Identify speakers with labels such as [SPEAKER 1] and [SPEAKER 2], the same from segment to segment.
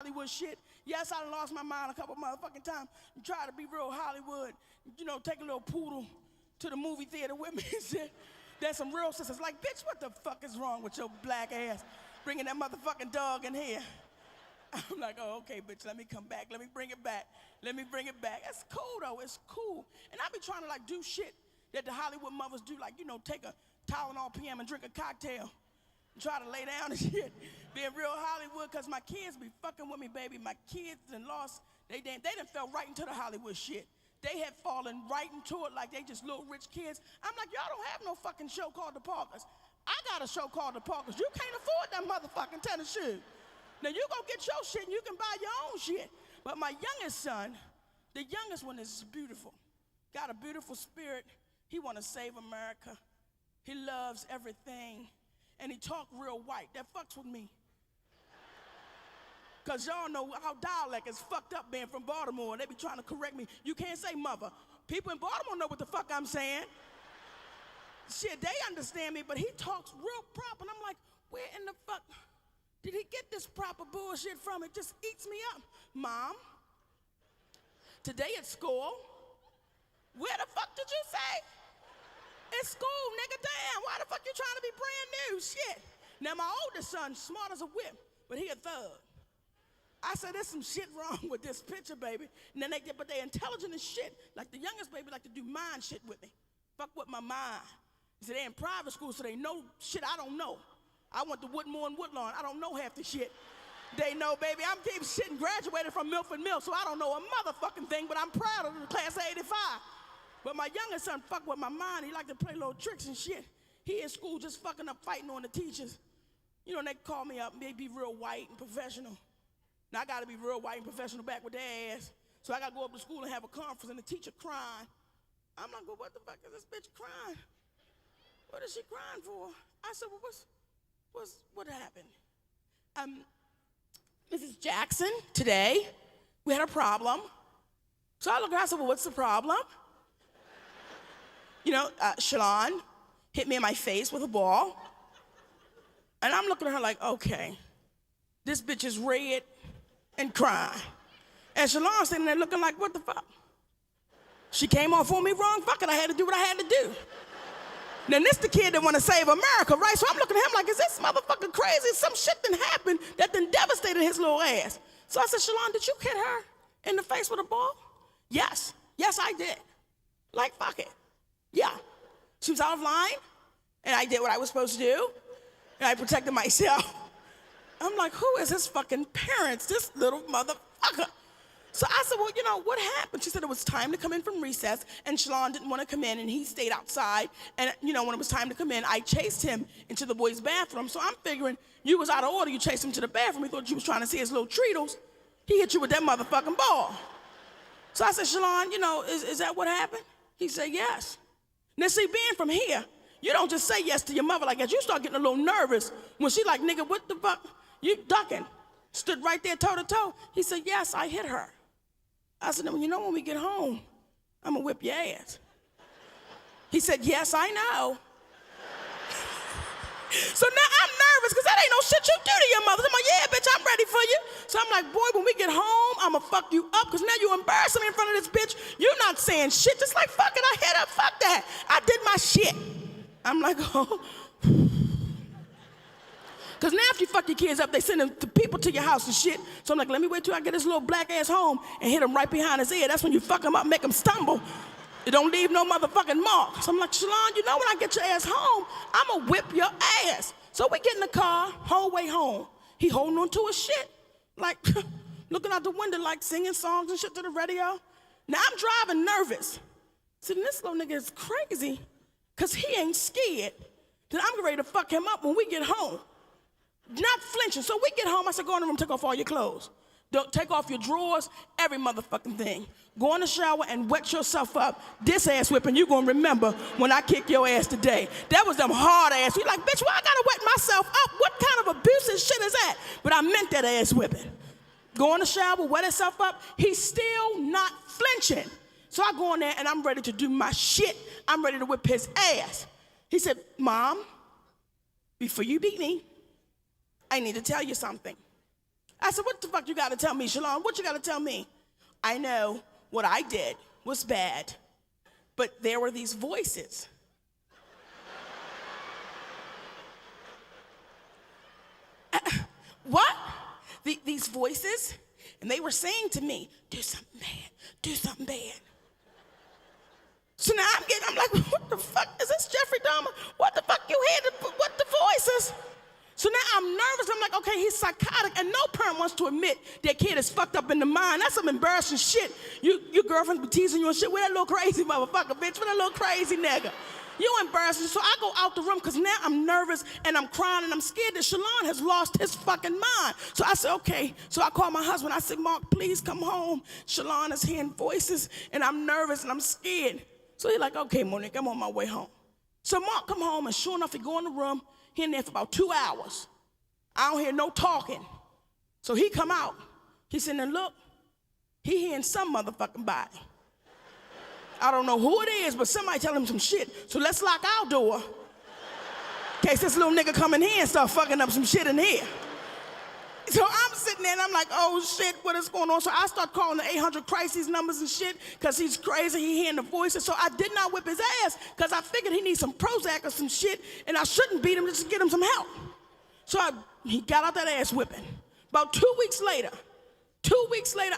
[SPEAKER 1] Hollywood shit. Yes, I done lost my mind a couple motherfucking times and tried to be real Hollywood. Take a little poodle to the movie theater with me and shit. There's some real sisters like, bitch, what the fuck is wrong with your black ass bringing that motherfucking dog in here? I'm like, oh, okay, bitch, let me come back. Let me bring it back. Let me bring it back. It's cool, though. It's cool. And I be trying to, do shit that the Hollywood mothers do, take a Tylenol PM and drink a cocktail. Try to lay down and shit. Being real Hollywood, because my kids be fucking with me, baby. My kids done lost, they done fell right into the Hollywood shit. They had fallen right into it like they just little rich kids. I'm like, y'all don't have no fucking show called The Parkers. I got a show called The Parkers. You can't afford that motherfucking tennis shoe. Now you go get your shit and you can buy your own shit. But my youngest son, the youngest one is beautiful. Got a beautiful spirit. He want to save America. He loves everything. And he talk real white. That fucks with me. Because y'all know how dialect is fucked up being from Baltimore. They be trying to correct me. You can't say mother. People in Baltimore know what the fuck I'm saying. Shit, they understand me, but he talks real proper. And I'm like, where in the fuck did he get this proper bullshit from? It just eats me up. Mom, today at school, where the fuck did you say? It's school, nigga, damn. Why the fuck you trying to be brand new? Shit. Now, my oldest son, smart as a whip, but he a thug. I said, there's some shit wrong with this picture, baby. And then but they intelligent as shit. Like the youngest baby like to do mind shit with me. Fuck with my mind. He said, they in private school, so they know shit I don't know. I went to Woodmore and Woodlawn. I don't know half the shit. They know, baby, I'm deep shit and graduated from Milford Mill, so I don't know a motherfucking thing, but I'm proud of the class of 85. But my youngest son fuck with my mind. He like to play little tricks and shit. He in school just fucking up fighting on the teachers. And they call me up, they be real white and professional. Now I gotta be real white and professional back with their ass. So I gotta go up to school and have a conference and the teacher crying. I'm like, well, what the fuck is this bitch crying? What is she crying for? I said, well, what happened? Mrs. Jackson, today, we had a problem. So I looked at her, I said, well, what's the problem? Shalon hit me in my face with a ball. And I'm looking at her like, okay, this bitch is red and crying. And Shalon's sitting there looking like, what the fuck? She came off on me wrong, fuck it, I had to do what I had to do. Now this the kid that want to save America, right? So I'm looking at him like, is this motherfucker crazy? Some shit done happened that done devastated his little ass. So I said, Shalon, did you hit her in the face with a ball? Yes, I did. Like, fuck it. Yeah, she was out of line, and I did what I was supposed to do, and I protected myself. I'm like, who is his fucking parents, this little motherfucker? So I said, well, what happened? She said it was time to come in from recess, and Shalon didn't want to come in, and he stayed outside, and, when it was time to come in, I chased him into the boys' bathroom, so I'm figuring you was out of order, you chased him to the bathroom, he thought you was trying to see his little Treatles, he hit you with that motherfucking ball. So I said, Shalon, is that what happened? He said, yes. Now, see, being from here, you don't just say yes to your mother like that. You start getting a little nervous when she like, nigga, what the fuck? You ducking. Stood right there toe to toe. He said, yes, I hit her. I said, when we get home, I'm going to whip your ass. He said, yes, I know. So now I'm nervous because that ain't no shit you do to your mother. I'm like, yeah, bitch, I'm ready for you. So I'm like, boy, when we get home, I'm going to fuck you up because now you embarrassing me in front of this bitch. You're not saying shit. Just like, fuck it, I hit her. Fuck that. I did my shit. I'm like, oh. Because now if you fuck your kids up, they send them people to your house and shit. So I'm like, let me wait till I get this little black ass home and hit him right behind his ear. That's when you fuck him up, make him stumble. It don't leave no motherfucking mark. So I'm like, Shalon, when I get your ass home, I'm going to whip your ass. So we get in the car, whole way home. He holding on to his shit, like looking out the window, like singing songs and shit to the radio. Now I'm driving nervous. So this little nigga is crazy because he ain't scared that I'm ready to fuck him up when we get home. Not flinching. So we get home, I said, go in the room, take off all your clothes. Don't take off your drawers, every motherfucking thing. Go in the shower and wet yourself up. This ass whipping, you gonna remember when I kick your ass today. That was them hard ass. You like, bitch, why I gotta wet myself up? What kind of abusive shit is that? But I meant that ass whipping. Go in the shower, wet himself up. He's still not flinching. So I go in there and I'm ready to do my shit. I'm ready to whip his ass. He said, Mom, before you beat me, I need to tell you something. I said, what the fuck you gotta tell me, Shalon? What you gotta tell me? I know what I did was bad, but there were these voices. What? These voices, and they were saying to me, do something bad, do something bad. So now I'm like, what the fuck? Is this Jeffrey Dahmer? What the fuck you hear? What the voices? So now I'm nervous. I'm like, okay, he's psychotic, and no parent wants to admit their kid is fucked up in the mind. That's some embarrassing shit. Your girlfriend's be teasing you and shit. Where that little crazy motherfucker, bitch? Where that little crazy nigga? You embarrassing. So I go out the room because now I'm nervous and I'm crying and I'm scared that Shalon has lost his fucking mind. So I said, okay. So I called my husband. I said, Mark, please come home. Shalon is hearing voices and I'm nervous and I'm scared. So he's like, okay, Monique, I'm on my way home. So Mark come home and sure enough, he go in the room. He in there for about 2 hours. I don't hear no talking. So he come out. He said, and look, he hearing some motherfucking body. I don't know who it is, but somebody tell him some shit. So let's lock our door in case this little nigga come in here and start fucking up some shit in here. So I'm sitting there and I'm like, oh shit, what is going on? So I start calling the 800 crises numbers and shit because he's crazy, he hearing the voices. So I did not whip his ass because I figured he needs some Prozac or some shit and I shouldn't beat him just to get him some help. So he got out that ass whipping. About 2 weeks later,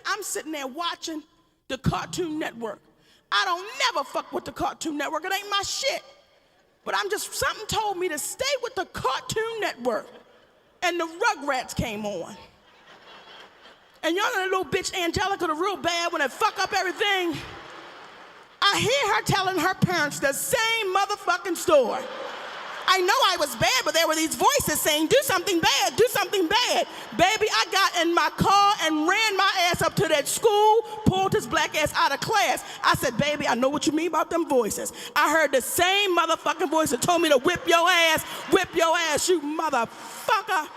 [SPEAKER 1] I'm sitting there watching the Cartoon Network. I don't never fuck with the Cartoon Network. It ain't my shit. But something told me to stay with the Cartoon Network. And the Rugrats came on. And y'all know that little bitch Angelica, the real bad when they fuck up everything. I hear her telling her parents the same motherfucking story. I know I was bad, but there were these voices saying, do something bad, do something bad. Baby, I got in my car and ran my ass up to that school, pulled his black ass out of class. I said, baby, I know what you mean about them voices. I heard the same motherfucking voice that told me to whip your ass, you motherfucker.